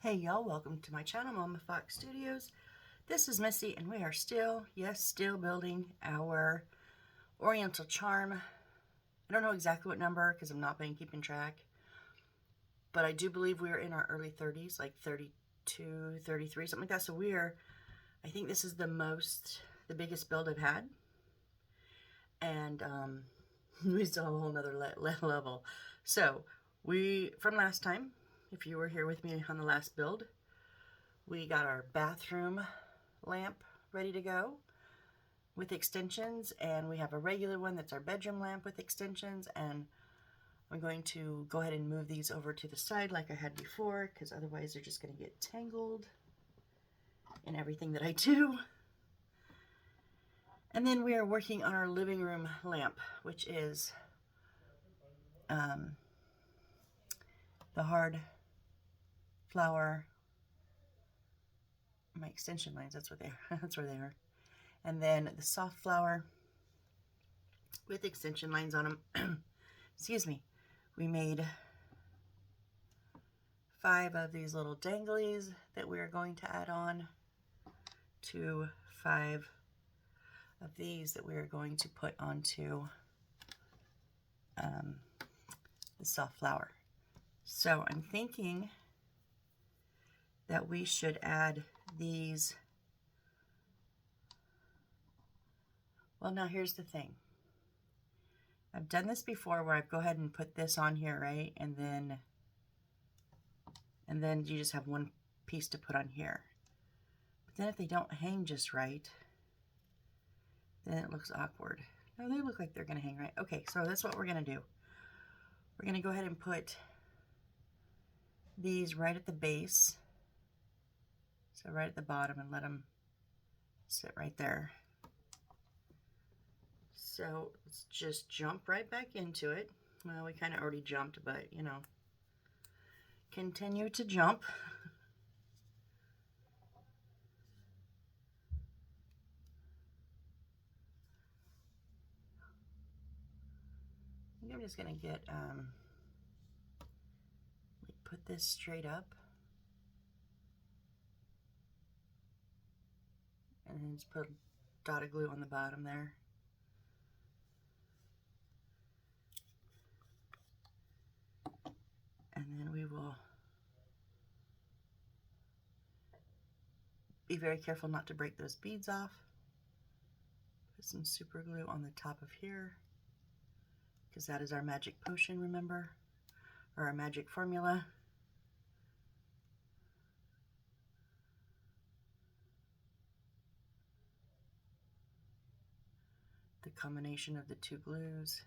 Hey y'all, welcome to my channel, Mama Fox Studios. This is Missy and we are still building our Oriental Charm. I don't know exactly what number because I'm not been keeping track, but I do believe we are in our early 30s, like 32, 33, something like that. So I think this is the biggest build I've had. And we still have a whole nother level. So from last time, if you were here with me on the last build, we got our bathroom lamp ready to go with extensions, and we have a regular one that's our bedroom lamp with extensions, and I'm going to go ahead and move these over to the side like I had before, because otherwise they're just going to get tangled in everything that I do. And then we are working on our living room lamp, which is the hard flower, my extension lines, that's what they are. That's where they are. And then the soft flower with extension lines on them. Excuse me. We made 5 of these little danglies that we are going to add on to 5 of these that we are going to put onto the soft flower. So I'm thinking that we should add these. Well, now here's the thing. I've done this before where I go ahead and put this on here, right? And then you just have one piece to put on here. But then if they don't hang just right, then it looks awkward. No, they look like they're gonna hang right. Okay, so that's what we're gonna do. We're gonna go ahead and put these right at the base. So right at the bottom, and let them sit right there. So let's just jump right back into it. Well, we kind of already jumped, but you know, continue to jump. I think I'm just gonna get put this straight up, and then just put a dot of glue on the bottom there. And then we will be very careful not to break those beads off. Put some super glue on the top of here, because that is our magic potion, remember? Or our magic formula. The combination of the 2 glues.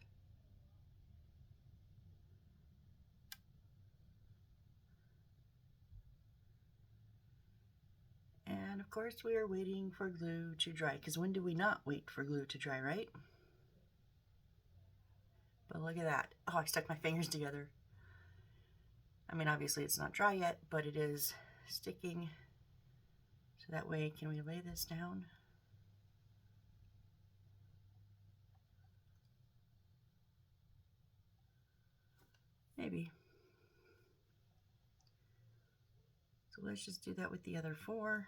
And of course we are waiting for glue to dry, because when do we not wait for glue to dry, right? But look at that. Oh, I stuck my fingers together. I mean, obviously it's not dry yet, but it is sticking. So that way, can we lay this down? Maybe. So let's just do that with the other 4.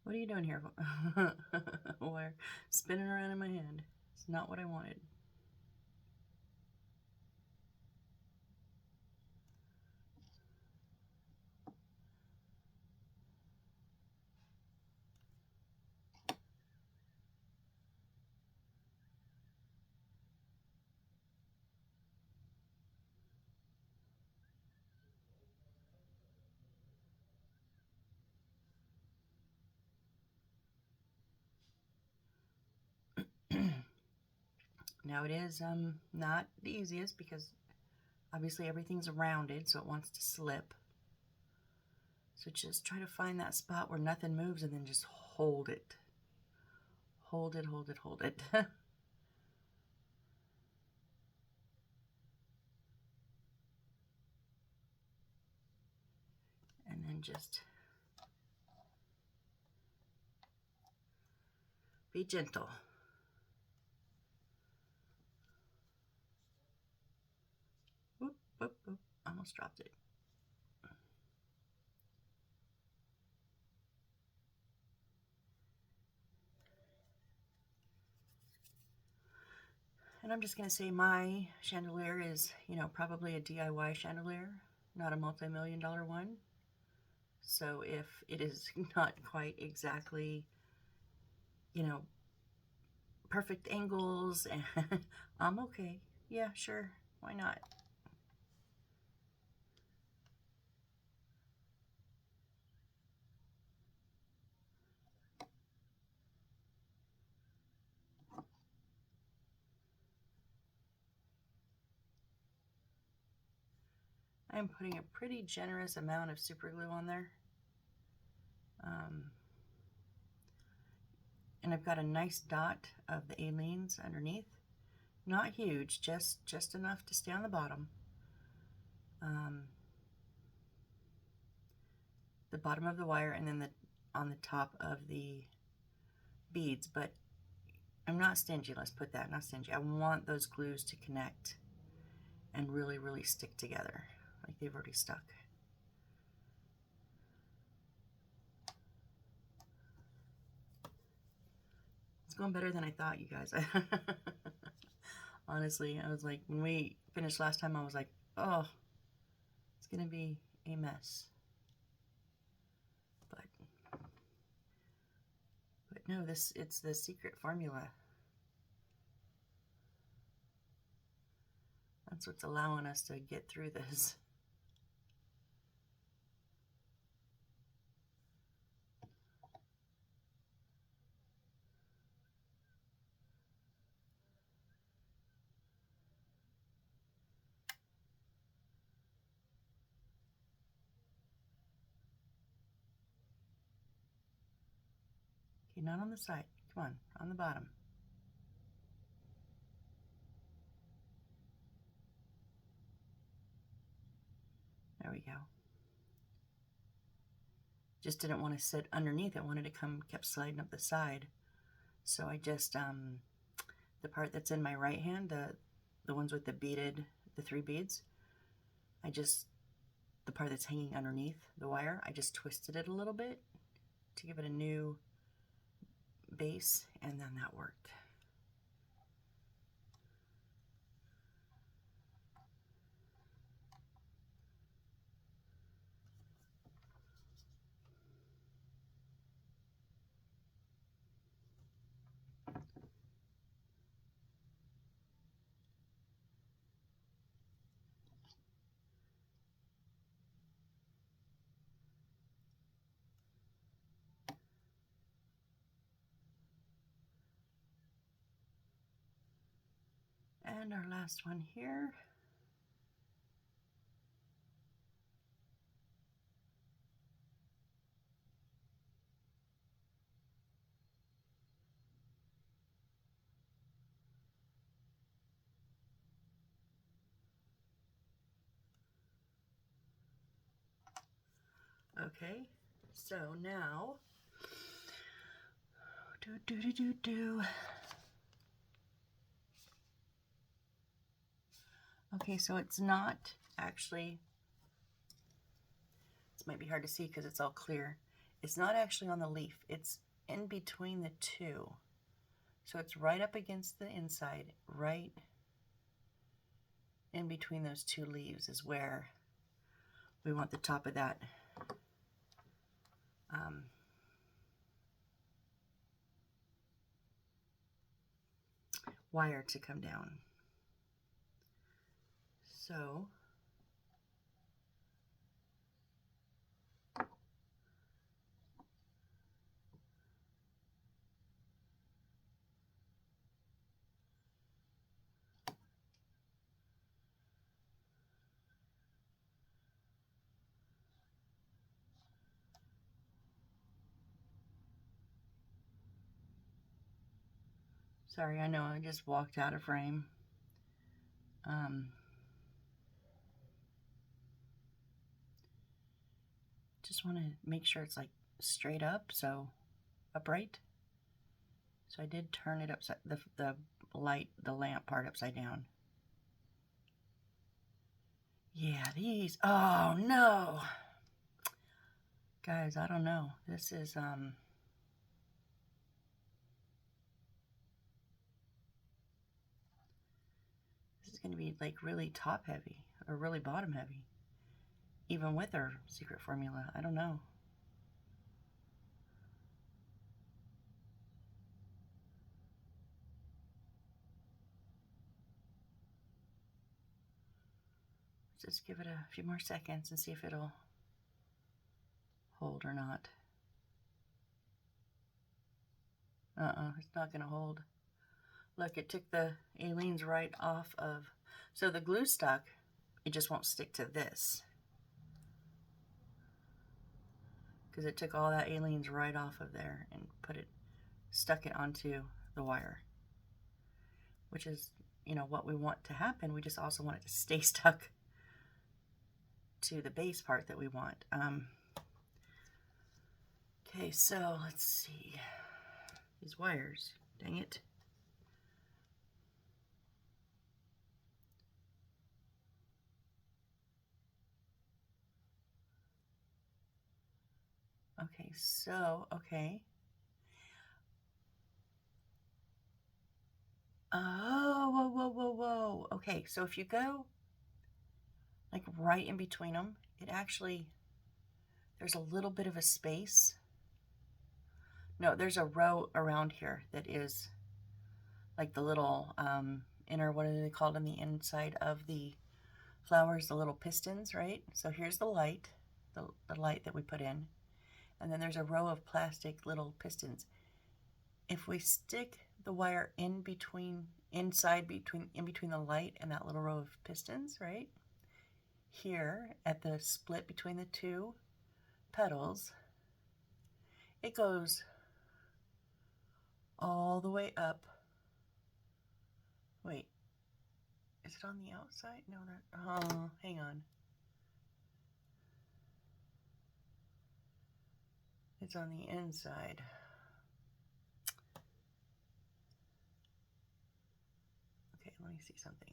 What are you doing here? Wire spinning around in my hand. It's not what I wanted. Now it is not the easiest, because obviously everything's rounded, so it wants to slip. So just try to find that spot where nothing moves, and then just hold it. Hold it, hold it, hold it. And then just be gentle. Whoop, whoop, whoop. Almost dropped it. And I'm just going to say my chandelier is, you know, probably a DIY chandelier, not a multi-million-dollar one. So if it is not quite exactly, you know, perfect angles, and I'm okay. Yeah, sure. Why not? I'm putting a pretty generous amount of super glue on there. And I've got a nice dot of the Aleene's underneath. Not huge, just enough to stay on the bottom. The bottom of the wire, and then on the top of the beads, but I'm not stingy. Let's put that, not stingy. I want those glues to connect and really, really stick together like they've already stuck. It's going better than I thought, you guys. Honestly, I was like, when we finished last time, I was like, oh, it's gonna be a mess. But no, it's the secret formula. That's what's allowing us to get through this. Okay, not on the side. Come on the bottom. There we go. Just didn't want to sit underneath. I wanted to kept sliding up the side. So I just, the part that's in my right hand, the ones with the beaded, the 3 beads, the part that's hanging underneath the wire, I just twisted it a little bit to give it a new base, and then that worked. And our last one here. Okay, so now, Okay, so it's not actually, this might be hard to see because it's all clear. It's not actually on the leaf. It's in between the two. So it's right up against the inside, right in between those 2 leaves is where we want the top of that wire to come down. So sorry, I know I just walked out of frame. just want to make sure it's like straight up, so upright. So I did turn it upside, the lamp part upside down. Yeah, these, oh no. Guys, I don't know. This is going to be like really top heavy or really bottom heavy. Even with our secret formula, I don't know. Let's just give it a few more seconds and see if it'll hold or not. It's not going to hold. Look, it took the aleenes right off of, so the glue stuck, it just won't stick to this. Because it took all that aleenes right off of there and stuck it onto the wire. Which is, you know, what we want to happen. We just also want it to stay stuck to the base part that we want. Okay, so let's see. These wires, dang it. Okay, so, okay. Oh, whoa, whoa, whoa, whoa. Okay, so if you go like right in between them, it actually, there's a little bit of a space. No, there's a row around here that is like the little inner, what are they called on the inside of the flowers, the little pistons, right? So here's the light, the light that we put in. And then there's a row of plastic little pistons. If we stick the wire in between the light and that little row of pistons, right? Here at the split between the two petals, it goes all the way up. Wait, is it on the outside? No, oh, hang on. It's on the inside. Okay, let me see something.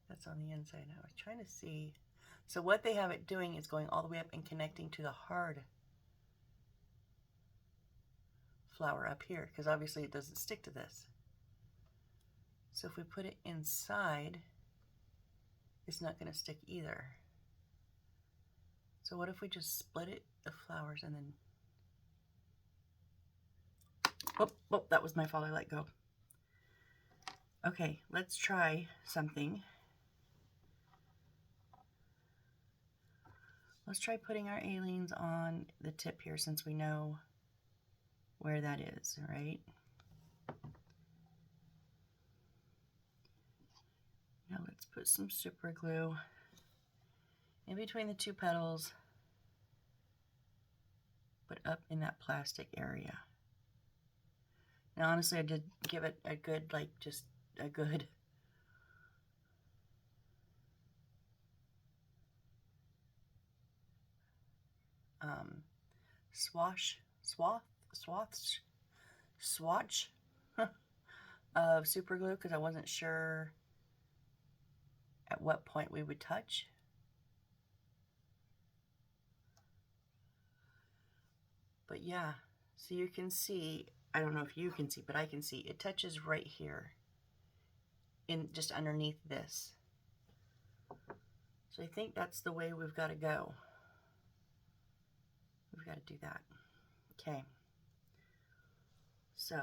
That's on the inside. I was trying to see. So what they have it doing is going all the way up and connecting to the hard flower up here, because obviously it doesn't stick to this. So if we put it inside, it's not going to stick either. So what if we just split it, the flowers, and then... Oh, that was my fault. I let go. Okay, let's try something. Let's try putting our aleenes on the tip here, since we know where that is, right? Now let's put some super glue in between the two petals, but up in that plastic area. Now honestly, I did give it a good, like, just a good swatch of super glue, because I wasn't sure at what point we would touch. But yeah, so you can see, I don't know if you can see, but I can see it touches right here, in just underneath this. So I think that's the way we've got to go. We've got to do that. Okay. So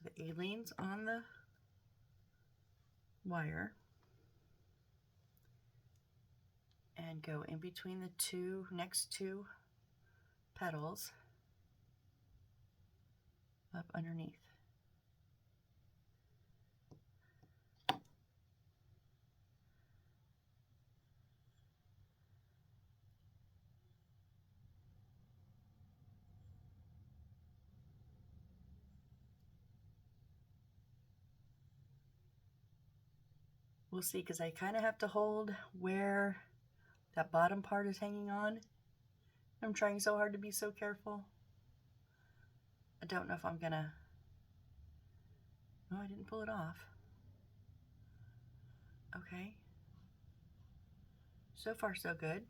the aleenes on the wire, and go in between the next two petals up underneath. We'll see, because I kind of have to hold where that bottom part is hanging on. I'm trying so hard to be so careful. I don't know if I'm gonna... No, I didn't pull it off. Okay. So far, so good.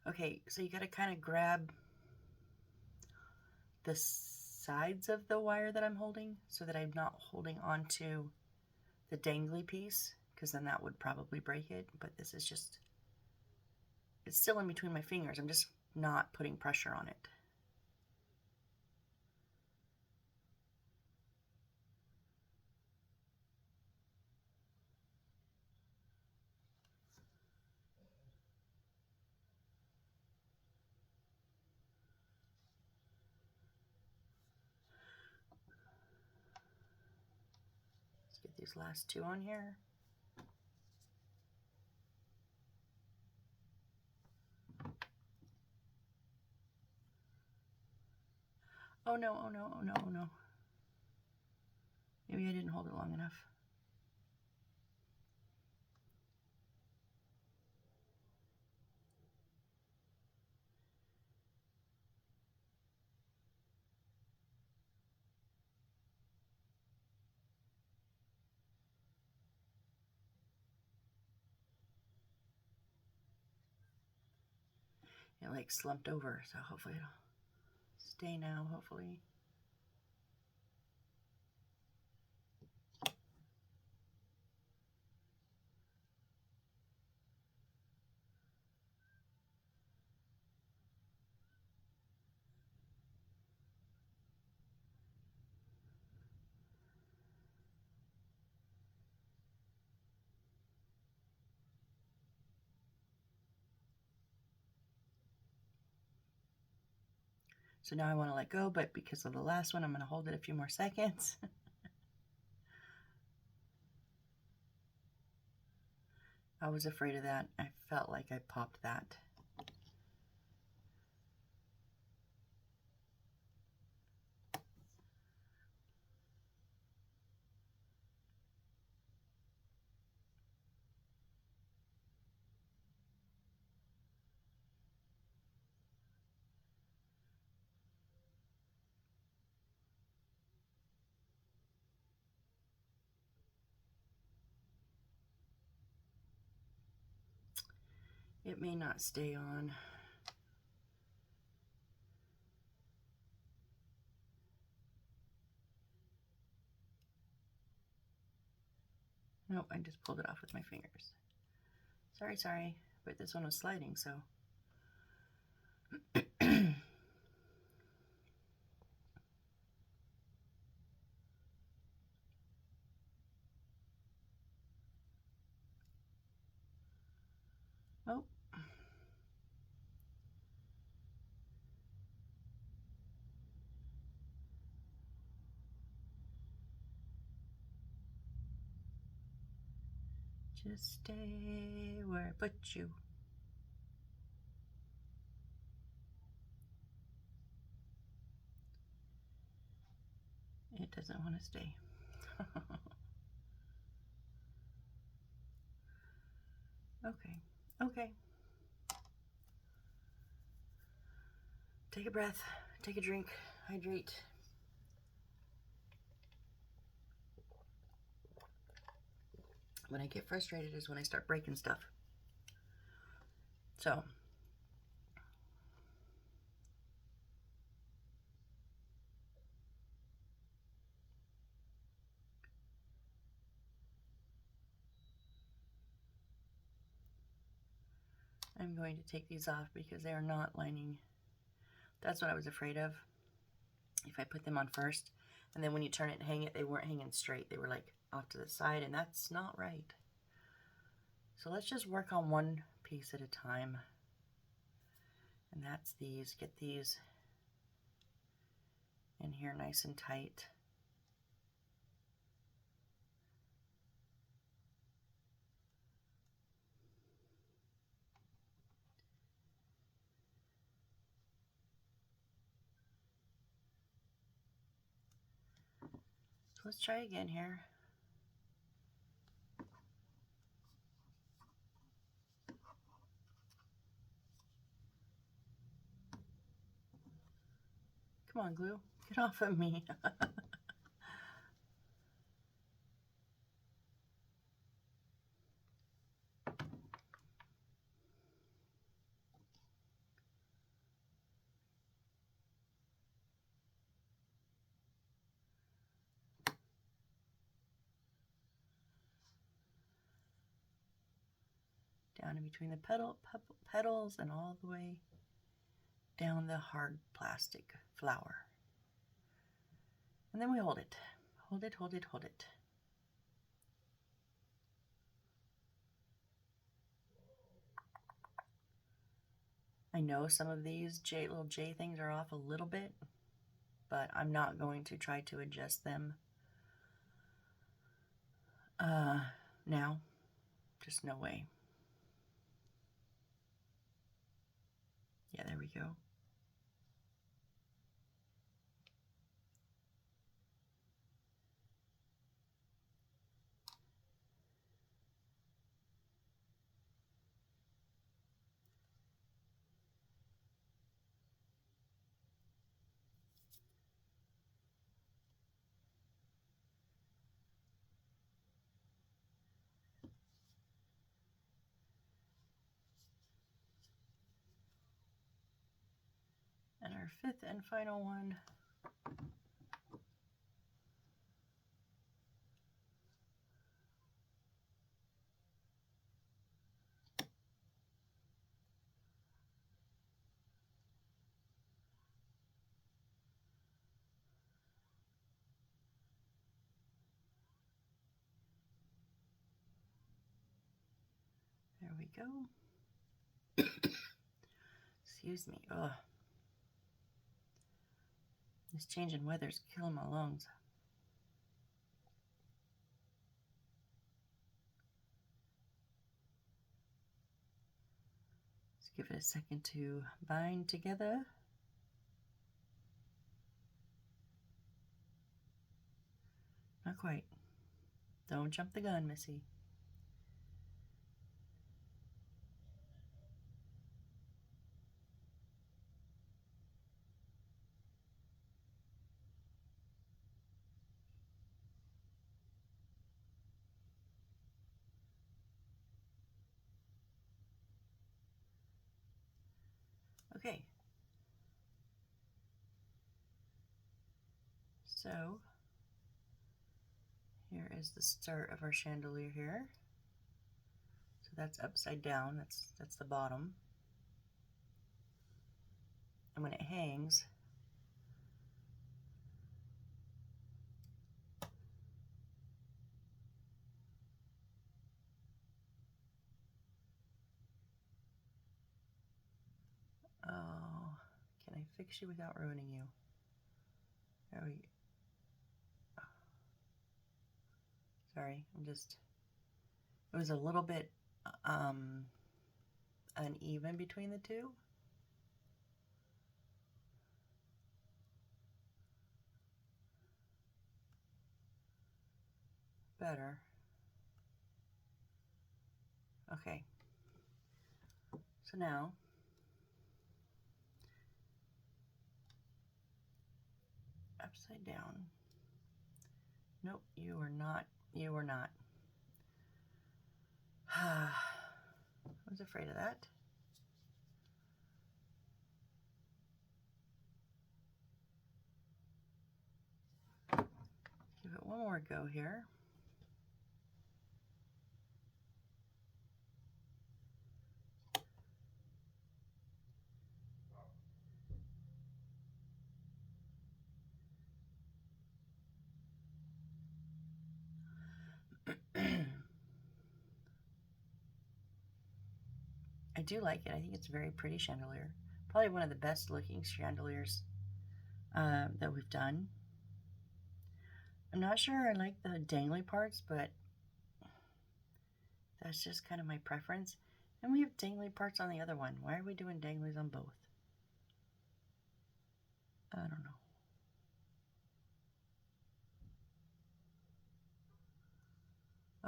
Okay, so you gotta kind of grab the sides of the wire that I'm holding so that I'm not holding onto the dangly piece, because then that would probably break it. But this is just, it's still in between my fingers. I'm just not putting pressure on it. Let's get these last two on here. Oh no, oh no, oh no, oh no. Maybe I didn't hold it long enough. It like slumped over, so hopefully it'll stay now, hopefully. So now I want to let go, but because of the last one, I'm going to hold it a few more seconds. I was afraid of that. I felt like I popped that. It may not stay on. Nope, I just pulled it off with my fingers. Sorry, but this one was sliding, so. Oh. Just stay where I put you. It doesn't want to stay. Okay. Take a breath, take a drink, hydrate. When I get frustrated is when I start breaking stuff. So, I'm going to take these off because they are not lining. That's what I was afraid of. If I put them on first, and then when you turn it and hang it, they weren't hanging straight. They were like off to the side, and that's not right. So let's just work on one piece at a time. And that's these. Get these in here nice and tight. So let's try again here. Come on, glue. Get off of me. Down in between the petals and all the way down the hard plastic flower. And then we hold it. Hold it, hold it, hold it. I know some of these little J things are off a little bit, but I'm not going to try to adjust them now. Just no way. Yeah, there we go. And our fifth and final one. There we go. Excuse me. Ugh. This change in weather's killing my lungs. Let's give it a second to bind together. Not quite. Don't jump the gun, Missy. Okay. So, here is the start of our chandelier here. So that's upside down, that's the bottom. And when it hangs, oh, can I fix you without ruining you? There we go. Sorry, it was a little bit uneven between the two. Better. Okay. So now, upside down. Nope, you are not. You are not. I was afraid of that. Give it one more go here. I do like it. I think it's a very pretty chandelier. Probably one of the best looking chandeliers that we've done. I'm not sure I like the dangly parts, but that's just kind of my preference. And we have dangly parts on the other one. Why are we doing danglies on both? I don't know.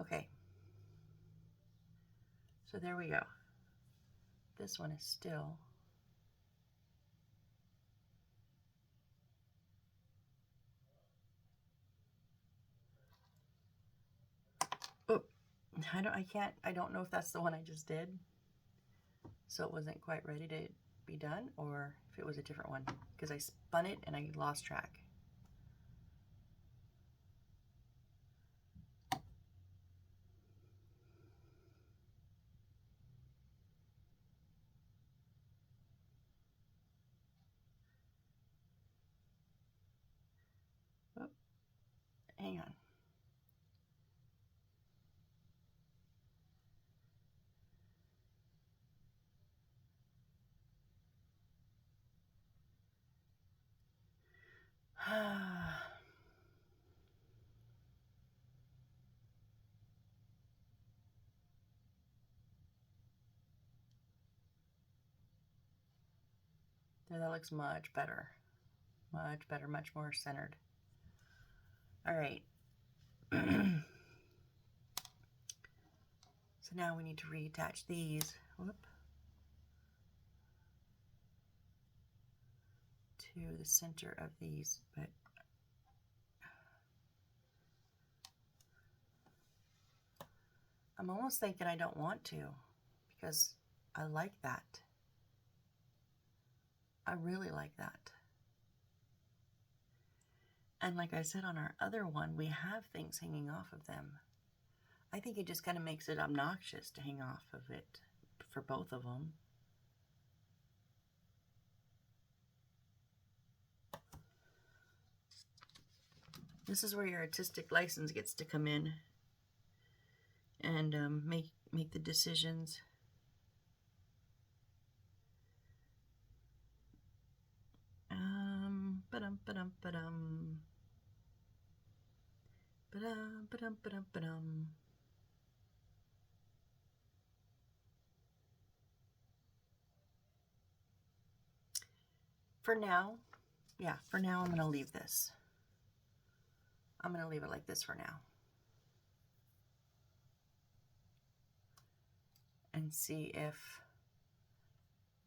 Okay. So there we go. This one is still oh, I don't know if that's the one I just did. So it wasn't quite ready to be done, or if it was a different one, because I spun it and I lost track. Oh, hang on. There, that looks much better. Much better, much more centered. All right. So now we need to reattach these. Whoop. To the center of these, but I'm almost thinking I don't want to, because I like that. I really like that. And like I said on our other one, we have things hanging off of them. I think it just kind of makes it obnoxious to hang off of it for both of them. This is where your artistic license gets to come in and make the decisions. Ba-dum, ba-dum, ba-dum. Ba-dum, ba-dum, ba-dum, ba-dum. For now, yeah, for now I'm going to leave this. I'm going to leave it like this for now. And see if,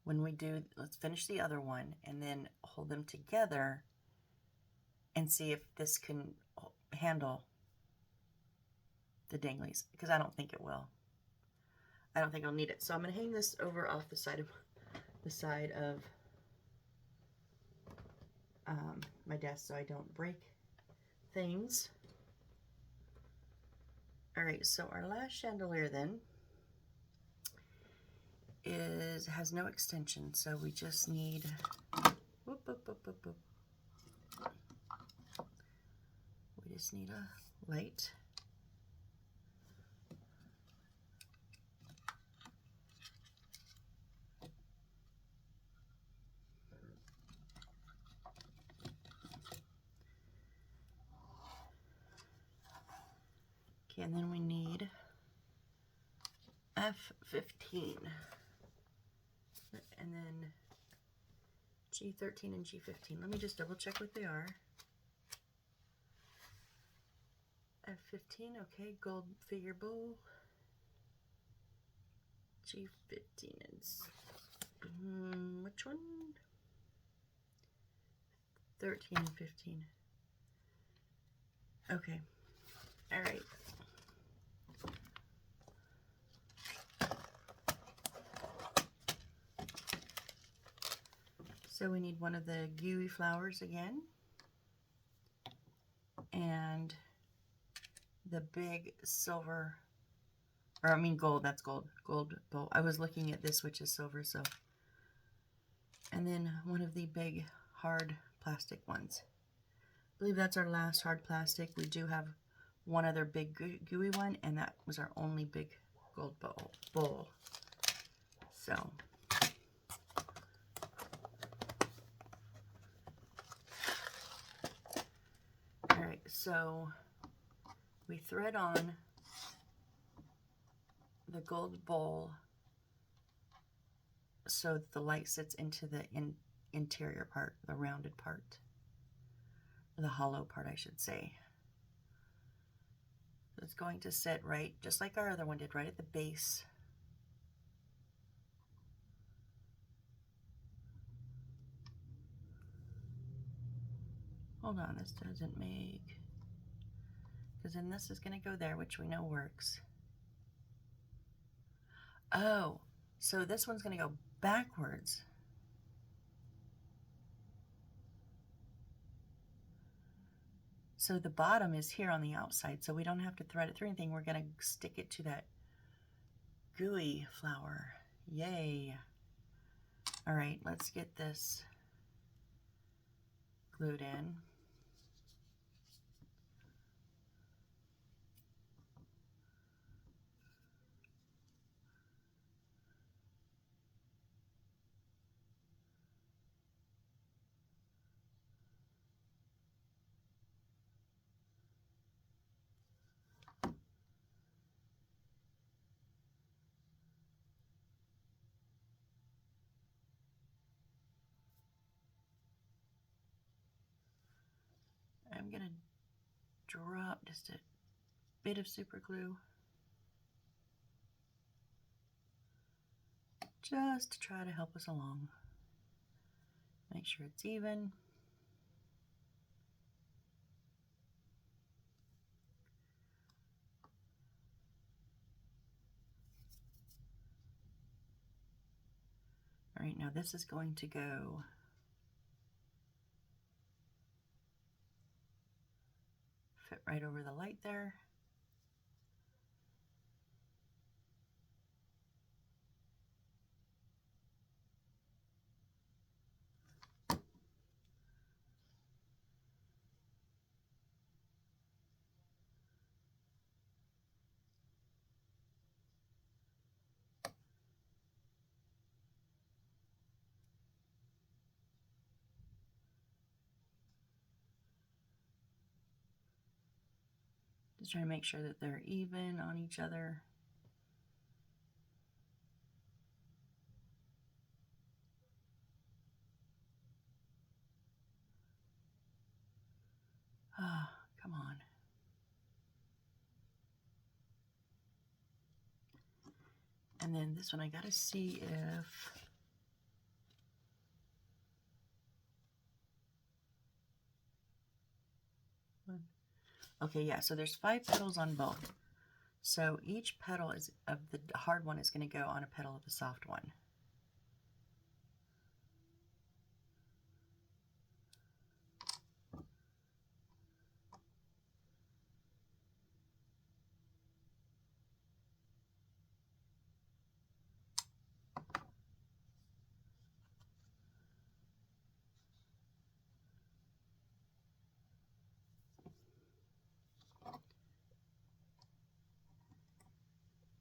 when we do, let's finish the other one and then hold them together and see if this can handle the danglies, because I don't think it will. I don't think I'll need it. So I'm going to hang this over off the side of my desk so I don't break things. All right, so our last chandelier then has no extension, so we just need whoop, whoop, whoop, whoop, whoop. We just need a light. Okay, and then we need F15. And then G13 and G15. Let me just double check what they are. F15, okay, gold figure bowl. G15 is, which one? 13 and 15. Okay, all right. So we need one of the gooey flowers again, and the big silver, or I mean gold, that's gold bowl. I was looking at this, which is silver, so. And then one of the big hard plastic ones. I believe that's our last hard plastic. We do have one other big gooey one, and that was our only big gold bowl. So all right, so we thread on the gold bowl so that the light sits into the interior part, the rounded part, the hollow part, I should say. It's going to sit right, just like our other one did, right at the base. Hold on, this doesn't make, because then this is going to go there, which we know works. Oh, so this one's going to go backwards. So the bottom is here on the outside, so we don't have to thread it through anything. We're going to stick it to that gooey flower. Yay. All right, let's get this glued in. I'm going to drop just a bit of super glue just to try to help us along. Make sure it's even. All right, now this is going to go fit right over the light there. Just trying to make sure that they're even on each other. Ah, oh, come on. And then this one, I gotta see if okay, yeah, so there's 5 petals on both. So each petal is of the hard one is going to go on a petal of the soft one.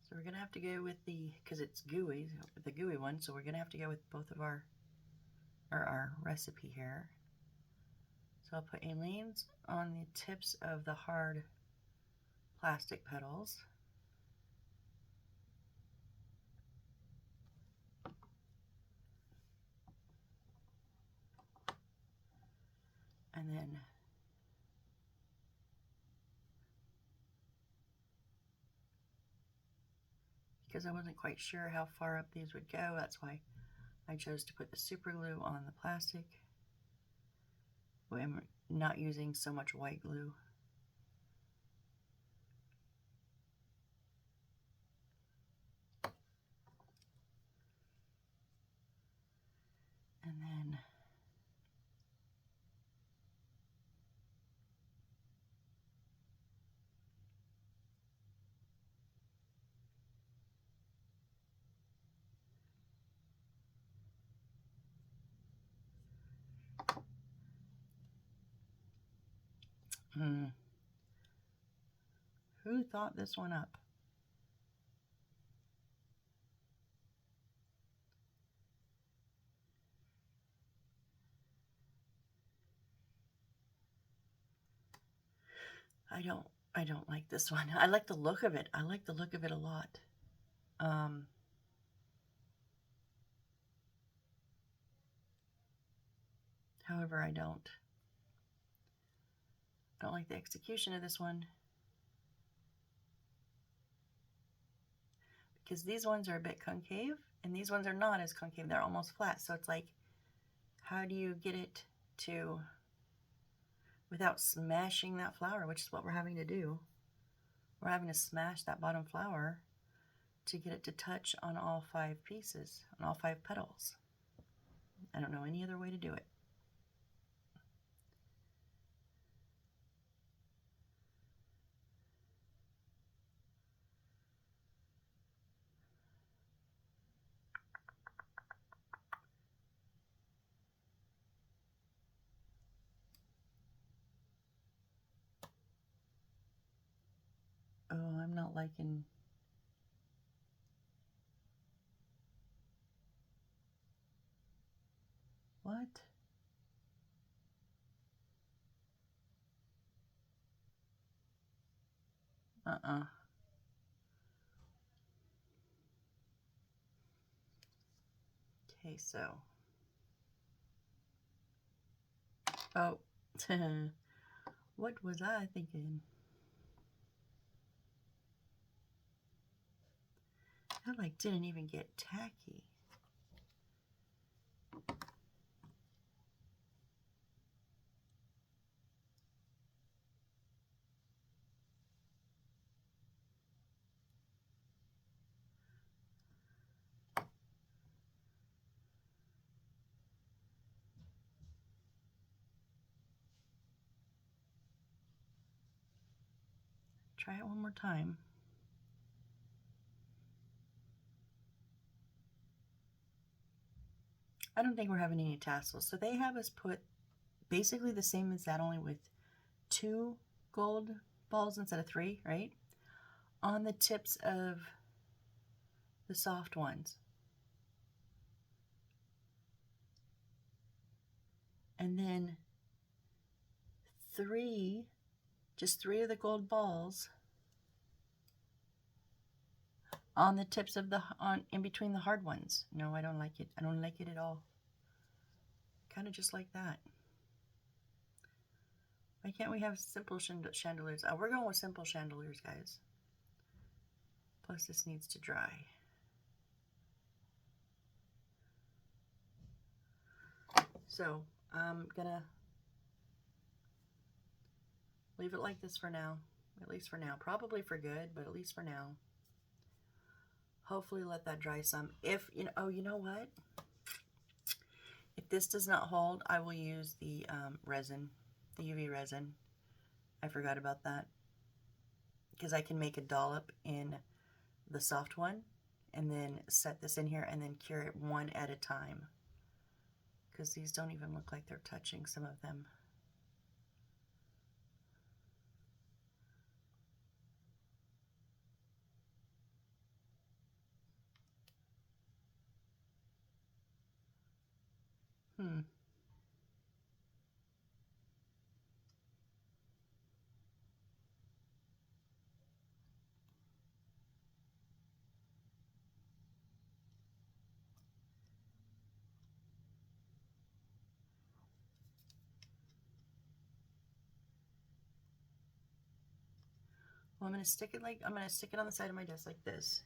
So we're going to have to go with the, because it's gooey, the gooey one, so we're going to have to go with both of our recipe here. So I'll put amines on the tips of the hard plastic petals. And then because I wasn't quite sure how far up these would go, that's why I chose to put the super glue on the plastic. I'm not using so much white glue. And then who thought this one up? I don't like this one. I like the look of it. I like the look of it a lot. However, I don't like the execution of this one, because these ones are a bit concave and these ones are not as concave. They're almost flat. So it's like, how do you get it to, without smashing that flower, which is what we're having to do. We're having to smash that bottom flower to get it to touch on all 5 pieces, on all 5 petals. I don't know any other way to do it. Oh, I'm not liking... What? Okay, so... Oh, what was I thinking? I like didn't even get tacky. Try it one more time. I don't think we're having any tassels. So they have us put basically the same as that, only with 2 gold balls instead of 3, right? On the tips of the soft ones. And then 3, just 3 of the gold balls on the tips of the, in between the hard ones. No, I don't like it. I don't like it at all. Kind of just like that. Why can't we have simple chandeliers? Oh, we're going with simple chandeliers, guys. Plus this needs to dry. So I'm gonna leave it like this for now. At least for now. Probably for good, but at least for now. Hopefully let that dry some. If, you know, oh, you know what? If this does not hold, I will use the resin, the UV resin. I forgot about that. Because I can make a dollop in the soft one and then set this in here and then cure it one at a time. Because these don't even look like they're touching, some of them. Well, I'm going to stick it like, I'm going to stick it on the side of my desk like this,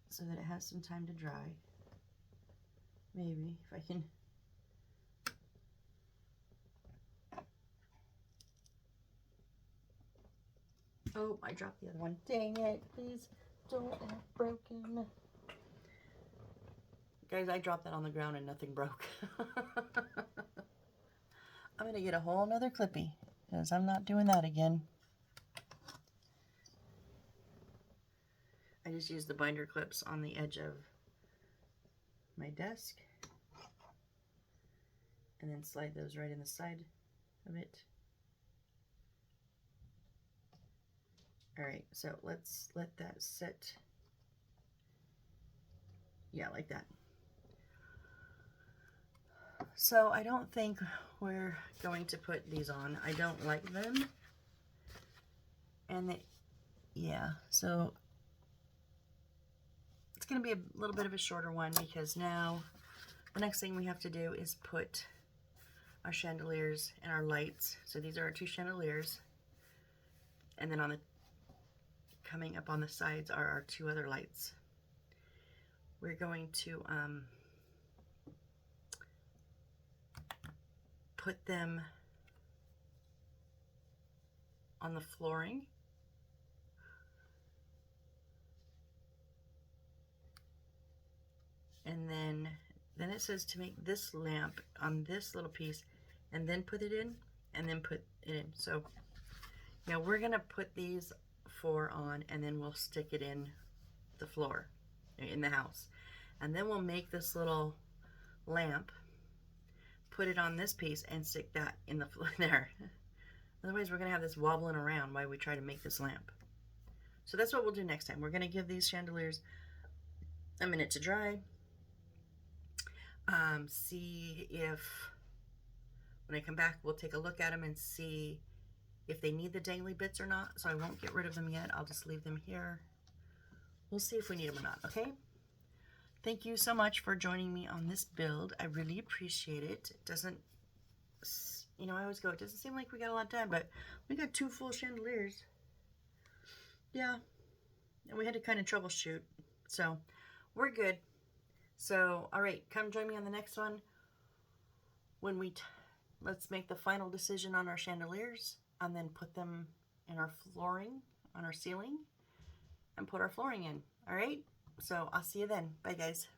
so that it has some time to dry. Maybe, if I can. Oh, I dropped the other one. Dang it, please don't have broken. Guys, I dropped that on the ground and nothing broke. I'm going to get a whole nother clippy, because I'm not doing that again. I just used the binder clips on the edge of my desk. And then slide those right in the side of it. Alright, so let's let that sit. Yeah, like that. So I don't think we're going to put these on. I don't like them. And they, yeah, so it's going to be a little bit of a shorter one because now the next thing we have to do is put our chandeliers and our lights. So these are our 2 chandeliers. And then on the coming up on the sides are our 2 other lights. We're going to put them on the flooring. And then it says to make this lamp on this little piece and then put it in and then put it in. So yeah, we're gonna put these 4 on and then we'll stick it in the floor in the house. And then we'll make this little lamp, put it on this piece and stick that in the floor there. Otherwise we're gonna have this wobbling around while we try to make this lamp. So that's what we'll do next time. We're gonna give these chandeliers a minute to dry. See if, when I come back, we'll take a look at them and see if they need the dangly bits or not. So I won't get rid of them yet. I'll just leave them here. We'll see if we need them or not, okay? Thank you so much for joining me on this build. I really appreciate it. It doesn't, you know, I always go, it doesn't seem like we got a lot done, but we got 2 full chandeliers. Yeah, and we had to kind of troubleshoot. So we're good. So, all right, come join me on the next one when let's make the final decision on our chandeliers and then put them in our flooring, on our ceiling, and put our flooring in. All right, so I'll see you then. Bye, guys.